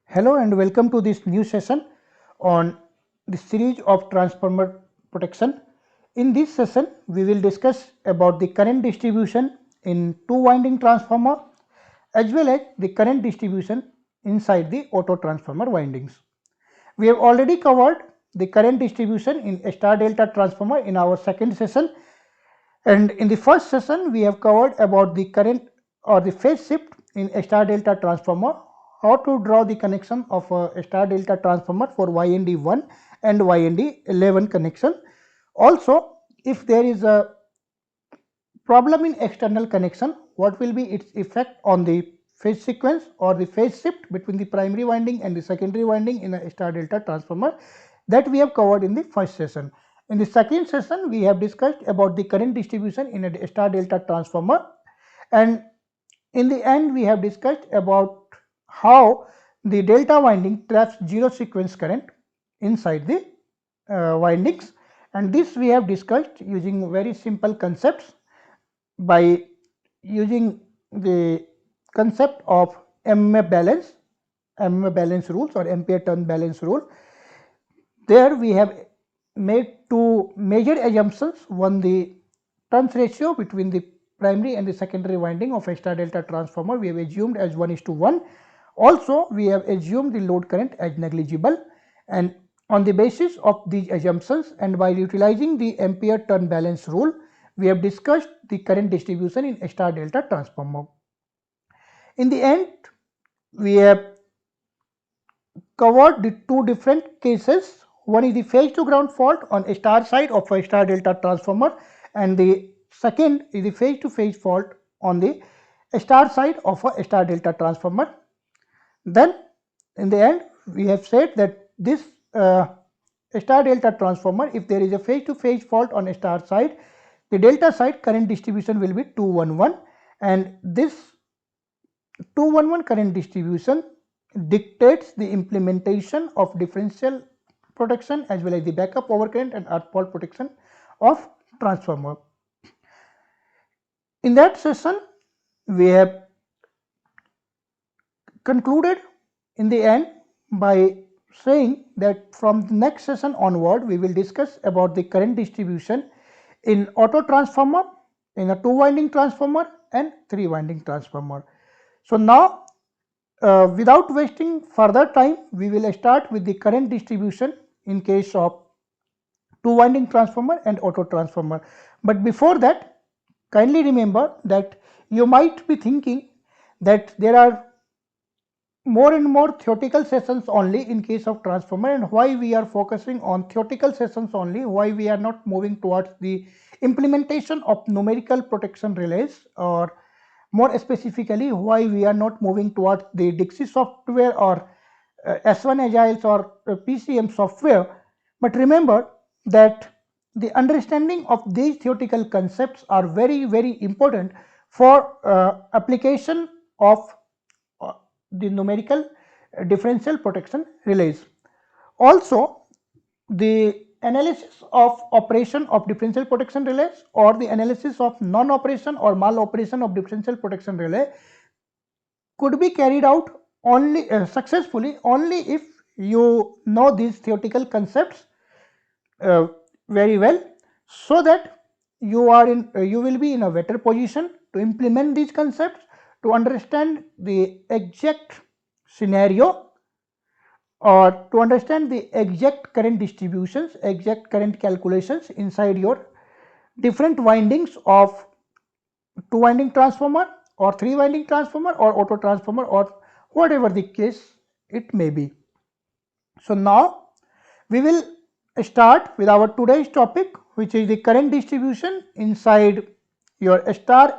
Hello and welcome to this new session on the series of transformer protection. In this session, we will discuss about the current distribution in two winding transformer as well as the current distribution inside the auto transformer windings. We have already covered the current distribution in a star delta transformer in our second session, and in the first session we have covered about the current or the phase shift in a star delta transformer, how to draw the connection of a star delta transformer for YND1 and YND11 connection. Also, if there is a problem in external connection, what will be its effect on the phase sequence or the phase shift between the primary winding and the secondary winding in a star delta transformer, that we have covered in the first session. In the second session, we have discussed about the current distribution in a star delta transformer, and in the end we have discussed about how the delta winding traps zero sequence current inside the windings, and this we have discussed using very simple concepts by using the concept of MMF balance rules or ampere turn balance rule. There we have made two major assumptions. One, the turns ratio between the primary and the secondary winding of a star delta transformer we have assumed as 1:1. Also, we have assumed the load current as negligible, and on the basis of these assumptions and by utilizing the ampere turn balance rule, we have discussed the current distribution in a star delta transformer. In the end, we have covered the two different cases. One is the phase to ground fault on a star side of a star delta transformer, and the second is the phase to phase fault on the star side of a star delta transformer. Then in the end we have said that this star delta transformer, if there is a phase to phase fault on a star side, the delta side current distribution will be 211, and this 211 current distribution dictates the implementation of differential protection as well as the backup overcurrent and earth fault protection of transformer. In that session, we have concluded in the end by saying that from the next session onward, we will discuss about the current distribution in auto transformer, in a two winding transformer and three winding transformer. So now, without wasting further time, we will start with the current distribution in case of two winding transformer and auto transformer. But before that, kindly remember that you might be thinking that there are more and more theoretical sessions only in case of transformer, and why we are focusing on theoretical sessions only, why we are not moving towards the implementation of numerical protection relays, or more specifically why we are not moving towards the Dixie software or S1 Agiles or PCM software. But remember that the understanding of these theoretical concepts are very important for application of the numerical differential protection relays. Also, the analysis of operation of differential protection relays or the analysis of non-operation or mal-operation of differential protection relay could be carried out only successfully only if you know these theoretical concepts very well, so that you will be in a better position to implement these concepts, to understand the exact scenario or to understand the exact current distributions, exact current calculations inside your different windings of two winding transformer or three winding transformer or auto transformer or whatever the case it may be. So now we will start with our today's topic, which is the current distribution inside your star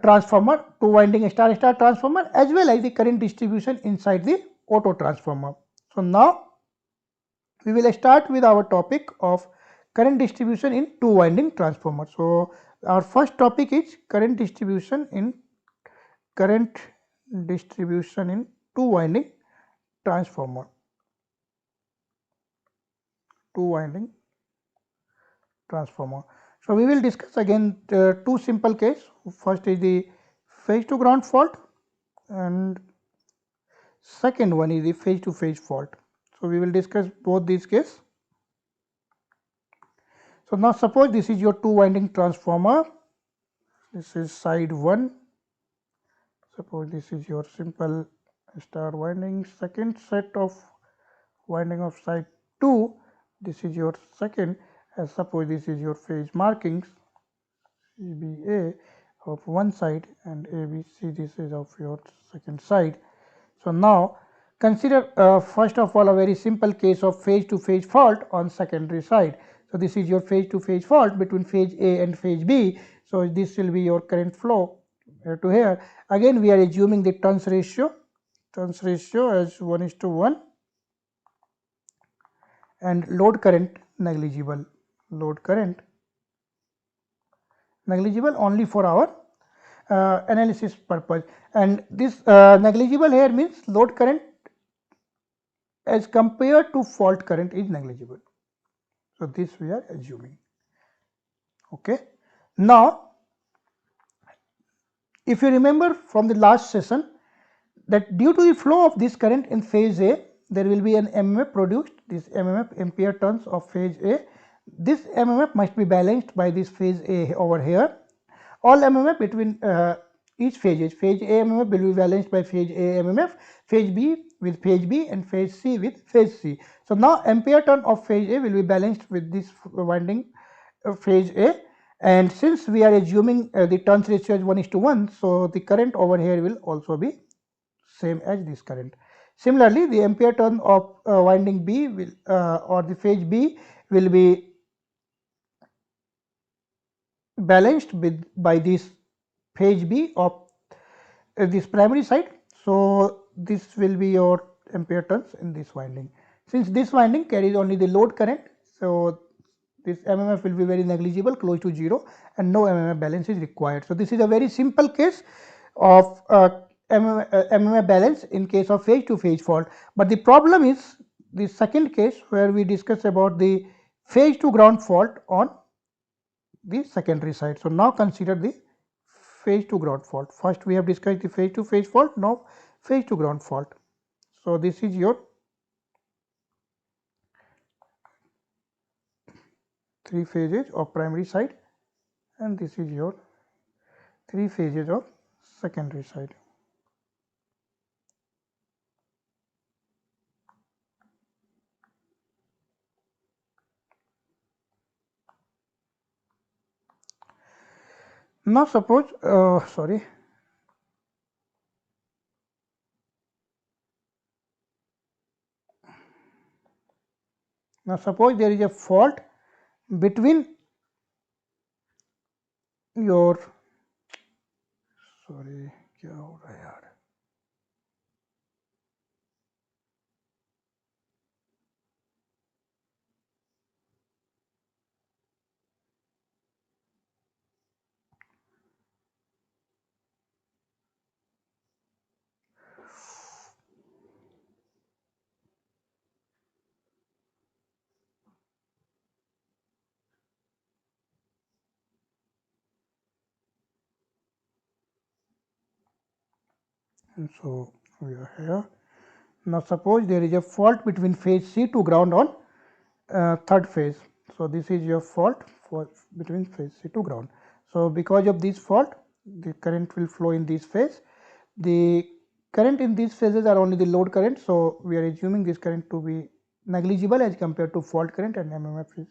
transformer, two winding star transformer, as well as the current distribution inside the auto transformer. So now we will start with our topic of current distribution in two winding transformer. So our first topic is current distribution in two winding transformer. Two winding transformer. So we will discuss again two simple case. First is the phase to ground fault, and Second one is the phase to phase fault. So we will discuss both these cases. So now suppose this is your two winding transformer. This is side 1. Suppose this is your simple star winding. Second set of winding of side 2. This is your second. And suppose this is your phase markings CBA of one side and ABC, this is of your second side. So now consider first of all a very simple case of phase to phase fault on secondary side. So this is your phase to phase fault between phase A and phase B. So this will be your current flow here to here. Again we are assuming the turns ratio as 1:1 and load current negligible. Load current negligible only for our analysis purpose, and this negligible here means load current as compared to fault current is negligible. So this we are assuming. Okay. Now if you remember from the last session that due to the flow of this current in phase A, there will be an MMF produced, this MMF ampere turns of phase A. This MMF must be balanced by this phase A over here. All MMF between each phases, phase A MMF will be balanced by phase A MMF, phase B with phase B and phase C with phase C. So now ampere turn of phase A will be balanced with this winding phase A, and since we are assuming the turns ratio is 1:1, so the current over here will also be same as this current. Similarly, the ampere turn of winding B will or the phase B will be balanced with by this phase B of this primary side. So this will be your ampere turns in this winding. Since this winding carries only the load current, so this MMF will be very negligible, close to 0, and no MMF balance is required. So this is a very simple case of MMF balance in case of phase to phase fault. But the problem is the second case where we discuss about the phase to ground fault on the secondary side. So now consider the phase to ground fault. First we have discussed the phase to phase fault, now phase to ground fault. So this is your 3 phases of primary side and this is your 3 phases of secondary side. Now suppose now suppose there is a fault between your क्या हो रहा है यार. And so we are here. Now suppose there is a fault between phase C to ground on third phase. So this is your fault for between phase C to ground. So because of this fault, the current will flow in this phase. The current in these phases are only the load current. So we are assuming this current to be negligible as compared to fault current, and MMF is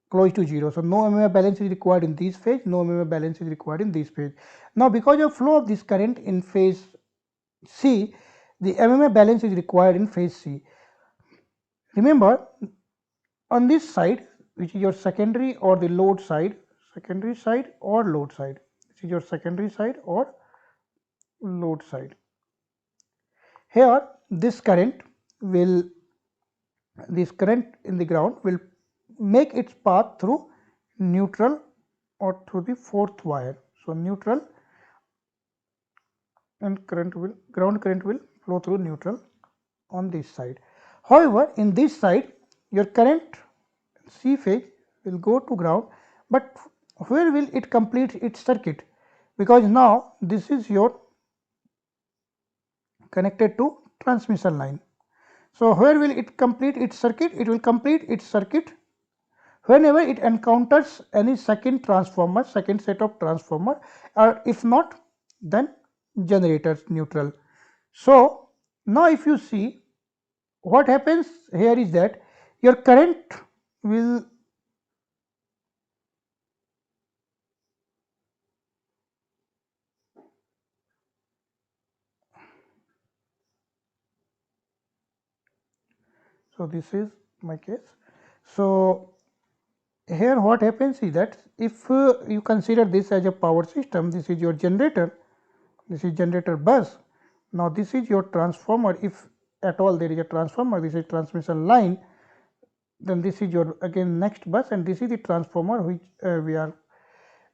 close to 0. So no MMF balance is required in this phase, no MMF balance is required in this phase. Now because of flow of this current in phase C, the MMF balance is required in phase C. Remember, on this side, which is your secondary or the load side, secondary side or load side, this is your secondary side or load side. Here this current in the ground will make its path through neutral or through the fourth wire. So neutral and ground current will flow through neutral on this side. However, in this side your current C phase will go to ground, but where will it complete its circuit? Because now this is your connected to transmission line. So, where will it complete its circuit? It will complete its circuit whenever it encounters any second transformer, second set of transformer, or if not, then generators neutral. So, now if you see what happens here is that your current will so this is my case. So, here what happens is that if you consider this as a power system, this is your generator, this is generator bus. Now, this is your transformer. If at all there is a transformer, this is transmission line, then this is your again next bus, and this is the transformer which we are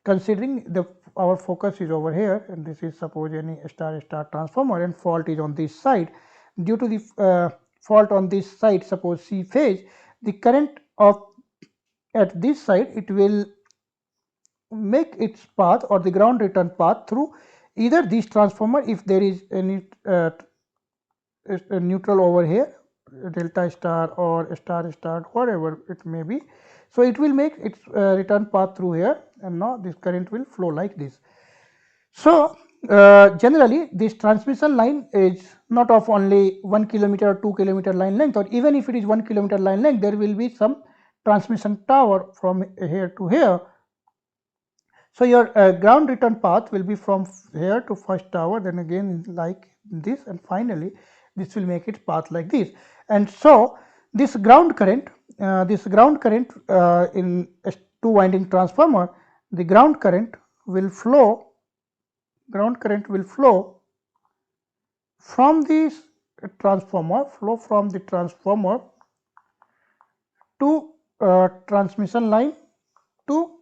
considering. The our focus is over here, and this is suppose any star star transformer, and fault is on this side. Due to the fault on this side, suppose C phase, the current of at this side, it will make its path or the ground return path through either this transformer, if there is any neutral over here, delta star or star star, whatever it may be. So, it will make its return path through here, and now this current will flow like this. So, generally this transmission line is not of only 1 kilometer or 2 kilometer line length, or even if it is 1 kilometer line length, there will be some transmission tower from here to here. So, your ground return path will be from here to first tower, then again like this, and finally this will make its path like this. And so, this ground current in a two winding transformer, the ground current will flow from this transformer, to transmission line to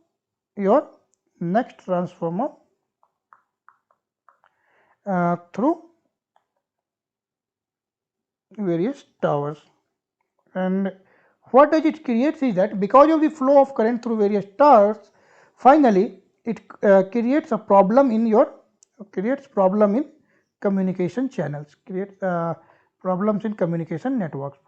your next transformer through various towers. And what does it creates is that because of the flow of current through various towers, finally it creates a problem in communication channels, creates problems in communication networks,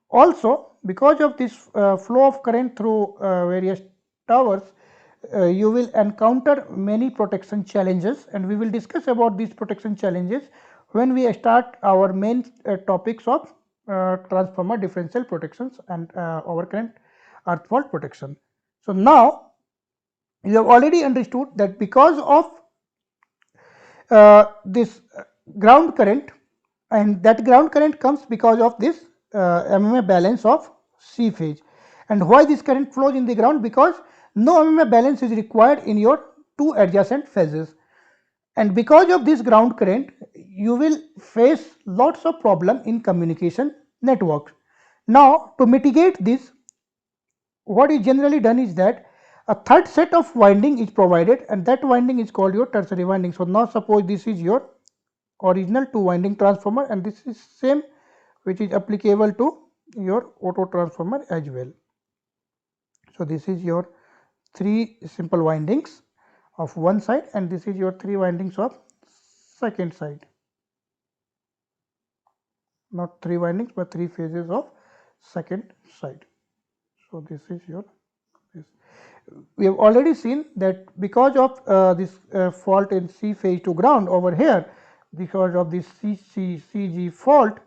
Also, because of this flow of current through various towers, you will encounter many protection challenges, and we will discuss about these protection challenges when we start our main topics of transformer differential protections and overcurrent earth fault protection. So, now you have already understood that because of this ground current, and that ground current comes because of this MMF balance of C phase. And why this current flows in the ground? Because no MMF balance is required in your two adjacent phases, and because of this ground current you will face lots of problem in communication networks. Now, to mitigate this, what is generally done is that a third set of winding is provided, and that winding is called your tertiary winding. So, now suppose this is your original two winding transformer, and this is same which is applicable to your auto transformer as well. So, this is your three simple windings of one side, and this is your three windings of second side, not three windings but three phases of second side. So, this is your this. We have already seen that because of this fault in C phase to ground over here, because of this CG fault,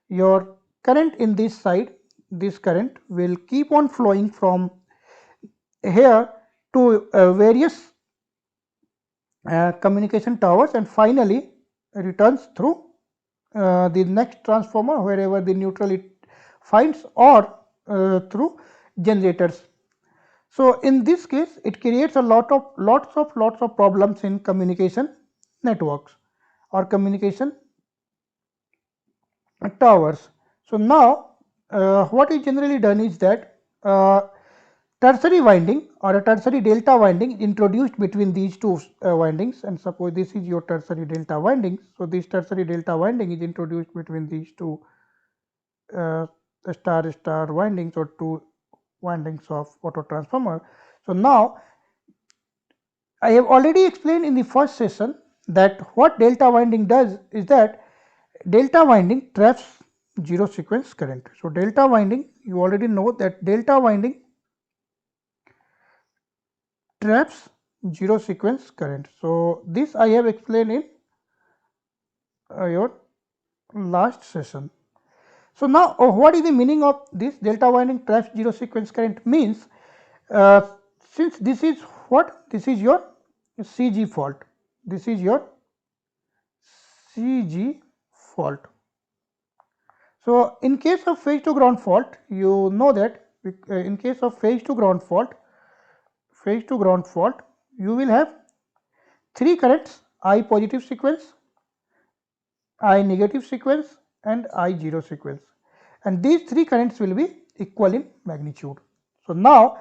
your current in this side, this current will keep on flowing from here to various communication towers, and finally returns through the next transformer wherever the neutral it finds, or through generators. So, in this case it creates a lots of problems in communication networks or communication towers. So, now what is generally done is that tertiary winding or a tertiary delta winding is introduced between these two windings, and suppose this is your tertiary delta winding. So, this tertiary delta winding is introduced between these two star star windings or two windings of auto transformer. So, now I have already explained in the first session that what delta winding does is that delta winding traps zero sequence current. So, delta winding, you already know that delta winding traps zero sequence current. So, this I have explained in your last session. So, now what is the meaning of this delta winding traps zero sequence current means, since this is what, this is your CG fault, this is your CG fault. So, in case of phase to ground fault, you know that in case of phase to ground fault, you will have three currents: I positive sequence, I negative sequence and I zero sequence, and these three currents will be equal in magnitude. So, now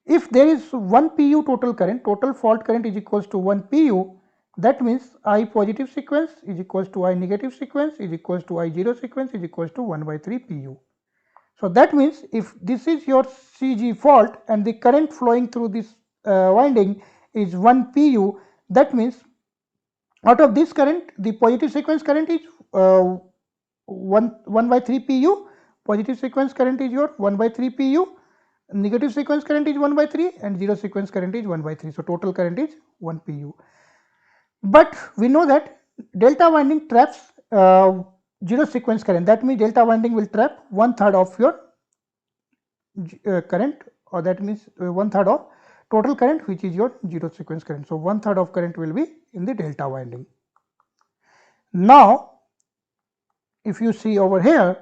if there is 1 pu total current, total fault current is equals to 1 pu, that means I positive sequence is equals to I negative sequence is equals to I zero sequence is equals to 1 by 3 pu. So, that means if this is your CG fault and the current flowing through this winding is 1 pu, that means out of this current the positive sequence current is 1 by 3 pu, positive sequence current is your 1 by 3 pu, negative sequence current is 1 by 3 and zero sequence current is 1 by 3. So, total current is 1 pu. But we know that delta winding traps zero sequence current, that means delta winding will trap one third of your current, or that means one third of total current, which is your zero sequence current. So, one third of current will be in the delta winding. Now, if you see over here,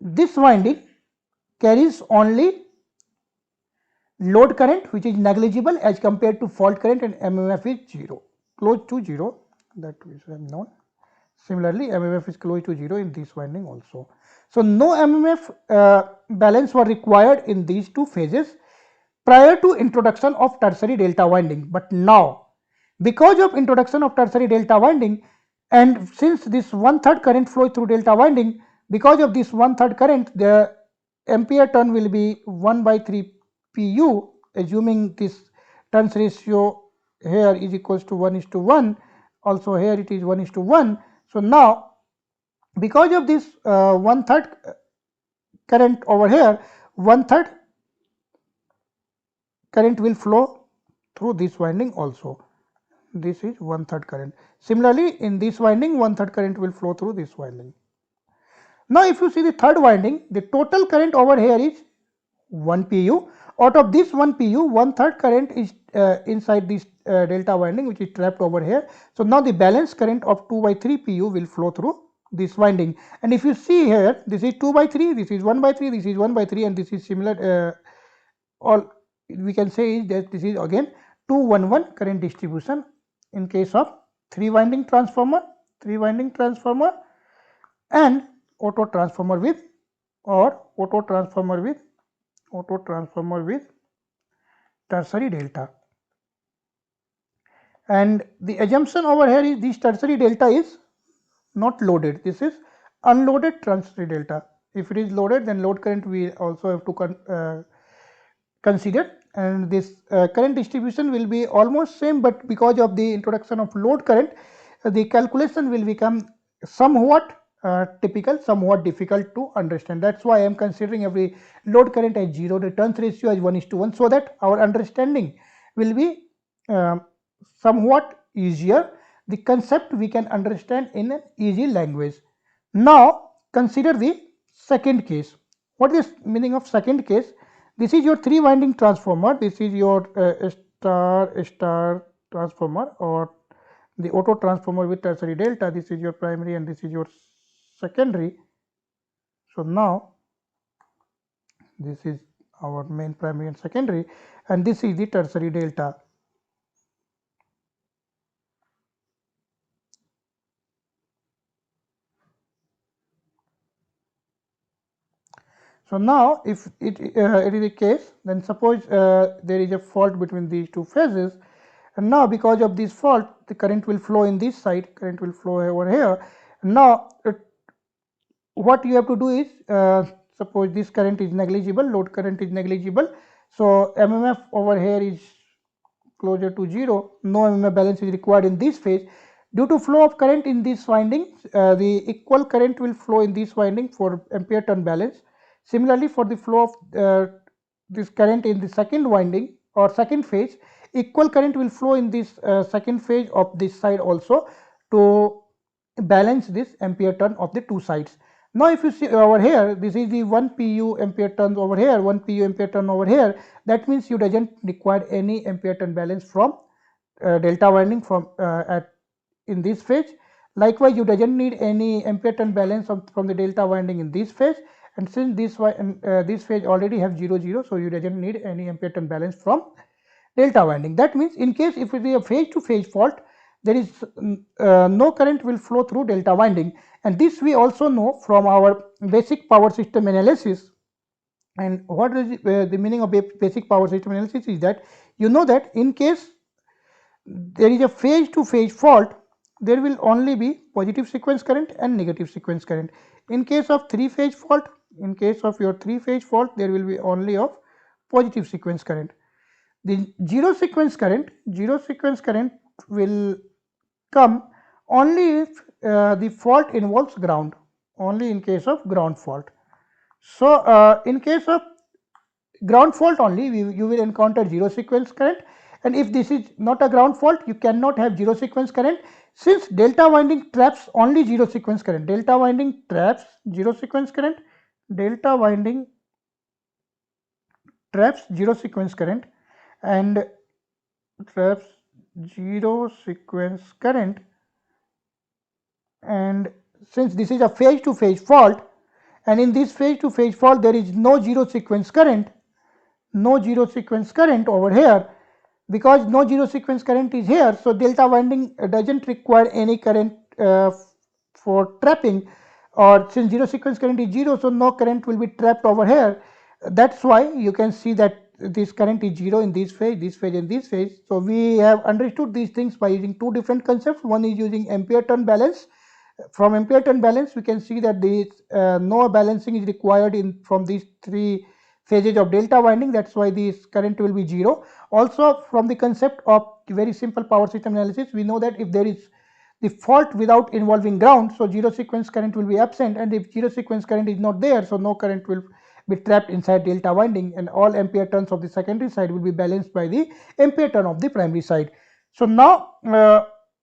this winding carries only load current, which is negligible as compared to fault current, and MMF is 0, close to 0, that is known. Similarly, MMF is close to 0 in this winding also. So, no MMF balance were required in these two phases prior to introduction of tertiary delta winding, but now because of introduction of tertiary delta winding, and since this one third current flows through delta winding, because of this one third current, the ampere turn will be 1 by 3 pu, assuming this turns ratio here is equals to 1:1, also here it is 1:1. So, now because of this one third current over here, one third current will flow through this winding also. This is one third current. Similarly, in this winding, one third current will flow through this winding. Now, if you see the third winding, the total current over here is 1 pu. Out of this 1 pu, one third current is inside this delta winding, which is trapped over here. So, now the balance current of 2 by 3 pu will flow through this winding, and if you see here, this is 2 by 3, this is 1 by 3, this is 1 by 3, and this is similar. All we can say is that this is again 2-1-1 current distribution in case of 3 winding transformer, and auto transformer with tertiary delta. And the assumption over here is this tertiary delta is not loaded, this is unloaded tertiary delta. If it is loaded, then load current we also have to consider, and this current distribution will be almost same, but because of the introduction of load current, the calculation will become somewhat typical, somewhat difficult to understand. That is why I am considering every load current as 0, the turns ratio as 1:1, so that our understanding will be somewhat easier. The concept we can understand in an easy language. Now, consider the second case. What is the meaning of second case? This is your 3 winding transformer, this is your star transformer, or the auto transformer with tertiary delta. This is your primary and this is your secondary. So, now this is our main, primary and secondary, and this is the tertiary delta. So, now if it is a case, then suppose there is a fault between these two phases, and now because of this fault the current will flow in this side, current will flow over here. Now, what you have to do is, suppose this current is negligible, load current is negligible. So, MMF over here is closer to 0, no MMF balance is required in this phase. Due to flow of current in this winding, the equal current will flow in this winding for ampere turn balance. Similarly, for the flow of this current in the second winding or second phase, equal current will flow in this second phase of this side also to balance this ampere turn of the two sides. Now, if you see over here, this is the 1 pu ampere turns over here, 1 pu ampere turn over here. That means you doesn't require any ampere turn balance from delta winding from in this phase. Likewise, you doesn't need any ampere turn balance from the delta winding in this phase, and since this phase already have 0 0, so you doesn't need any ampere turn balance from delta winding. That means in case if it is a phase to phase fault, there is no current will flow through delta winding, and this we also know from our basic power system analysis. And what is the meaning of basic power system analysis is that you know that in case there is a phase to phase fault, there will only be positive sequence current and negative sequence current. In case of three phase fault, in case of your three phase fault, there will be only of positive sequence current. The zero sequence current will come only if the fault involves ground, only in case of ground fault. So, in case of ground fault only, you will encounter zero sequence current, and if this is not a ground fault, you cannot have zero sequence current, since delta winding traps only zero sequence current. Delta winding traps zero sequence current, delta winding traps zero sequence current, and traps zero sequence current, and since this is a phase to phase fault, and in this phase to phase fault there is no zero sequence current, over here, because no zero sequence current is here, so delta winding doesn't require any current for trapping, or since zero sequence current is 0, so no current will be trapped over here. That's why you can see that this current is 0 in this phase, and this phase. So, we have understood these things by using two different concepts. One is using ampere turn balance. From ampere turn balance, we can see that this no balancing is required from these three phases of delta winding. That's why this current will be 0. Also, from the concept of very simple power system analysis, we know that if there is the fault without involving ground, so zero sequence current will be absent, and if zero sequence current is not there, so no current will be trapped inside delta winding, and all ampere turns of the secondary side will be balanced by the ampere turn of the primary side. So, now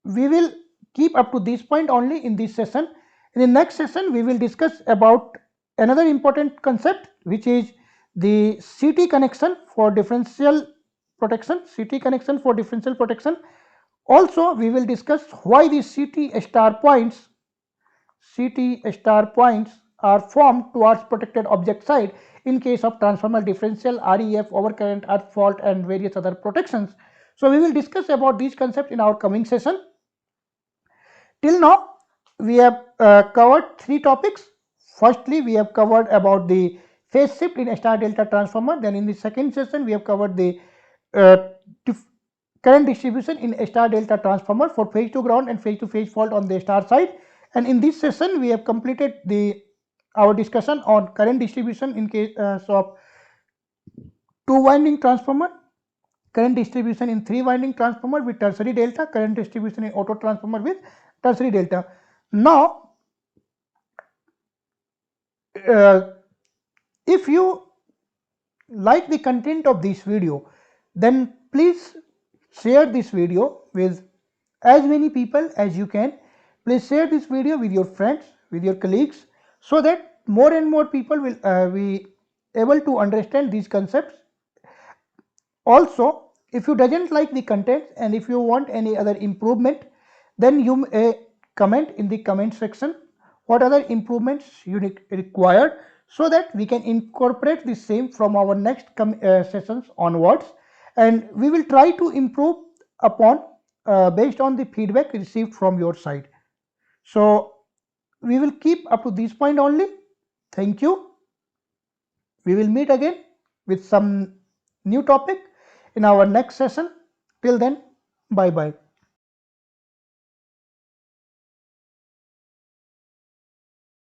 we will keep up to this point only in this session. In the next session, we will discuss about another important concept, which is the CT connection for differential protection. Also, we will discuss why the CT star points are formed towards protected object side in case of transformer differential, REF, overcurrent, earth fault, and various other protections. So, we will discuss about these concepts in our coming session. Till now, we have covered three topics. Firstly, we have covered about the phase shift in star delta transformer. Then in the second session, we have covered the current distribution in star delta transformer for phase to ground and phase to phase fault on the star side. And in this session, we have completed our discussion on current distribution in case of two winding transformer, current distribution in three winding transformer with tertiary delta, current distribution in auto transformer with tertiary delta. Now, if you like the content of this video, then please share this video with as many people as you can. Please share this video with your friends, with your colleagues, so that more and more people will be able to understand these concepts. Also, if you doesn't like the content and if you want any other improvement, then you may comment in the comment section what other improvements you require, so that we can incorporate the same from our next sessions onwards, and we will try to improve upon based on the feedback received from your side. So, we will keep up to this point only. Thank you. We will meet again with some new topic in our next session. Till then, bye bye.